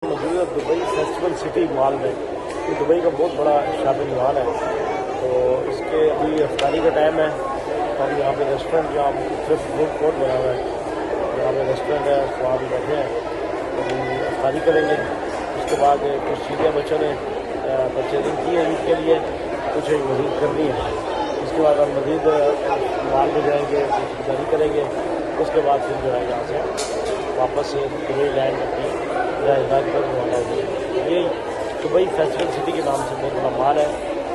मौजूद है Dubai festival city mall में। ये दुबई का बहुत बड़ा शॉपिंग मॉल है। तो इसके अभी अफ्तारी का टाइम है और यहाँ पे रेस्टोरेंट जहाँ सिर्फ फूड कोर्ट बना हुआ है, यहाँ पे रेस्टोरेंट है, तो वहाँ भी बैठे हैं। अभी अफ्तारी करेंगे। उसके बाद कुछ चीज़ें बच्चों ने परचेजिंग की है ईद के लिए, कुछ मज़ीद करनी है। उसके बाद हम मज़ीद मॉल में जाएंगे, कुछ खरीदारी करेंगे। उसके बाद फिर जो है यहाँ से वापस दुबई लैंड अपनी राजधानी पर रवाना होगी। ये दुबई फेस्टिवल सिटी के नाम से बहुत बड़ा मॉल है।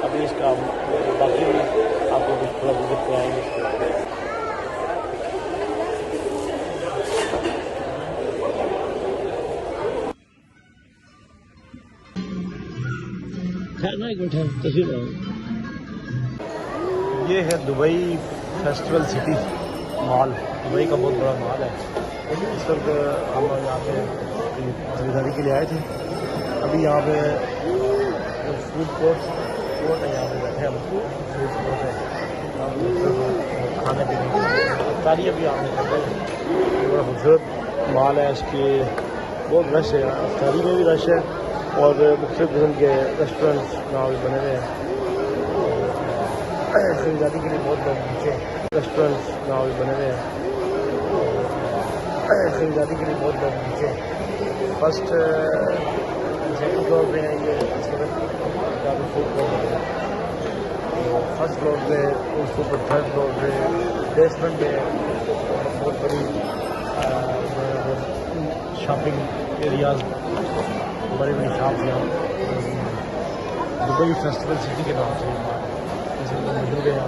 अभी इसका बाकी भी आपको कुछ थोड़ा विजिट कराएंगे। ये है Dubai festival city mall. Dubai का बहुत बड़ा मॉल है। इस वक्त हम यहाँ पे खरीदारी के लिए आए थे। अभी यहाँ पे फूड कोर्ट है, यहाँ पे बैठे हम। फूड कोर्ट है, खाने पीने की तारी अभी यहाँ पे करते हैं। बड़ा खूबसूरत मॉल है। इसकी बहुत रश है, अफ्तारी में भी रश है और मुख्तलिफ किस्म के रेस्टोरेंट्स यहाँ पे बने हुए हैं। खरीदारी के लिए बहुत लोग नीचे रेस्टोरेंट्स यहाँ पे बने हुए हैं। खरीदारी के लिए बहुत लोग नीचे फर्स्ट सेकंड फ्लोर पे हैं। ये फूड कोर्ट है। तो फर्स्ट फ्लोर पे, उसके ऊपर थर्ड फ्लोर पे, बेसमेंट में बहुत बड़ी शॉपिंग एरियाज, बड़ी बड़ी शॉप यहाँ दुबई फेस्टिवल सिटी के नाम से मौजूद है।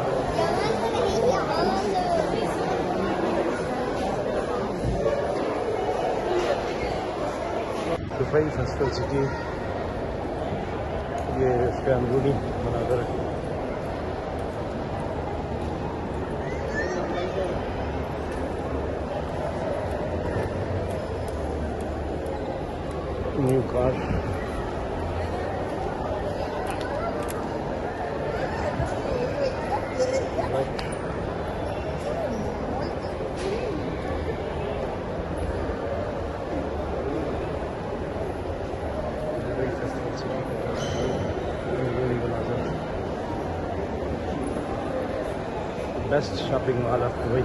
दुबई फेस्टिवल सिटी, ये इसके अंदरूनी मनाज़र है। New car, best shopping mall of Dubai.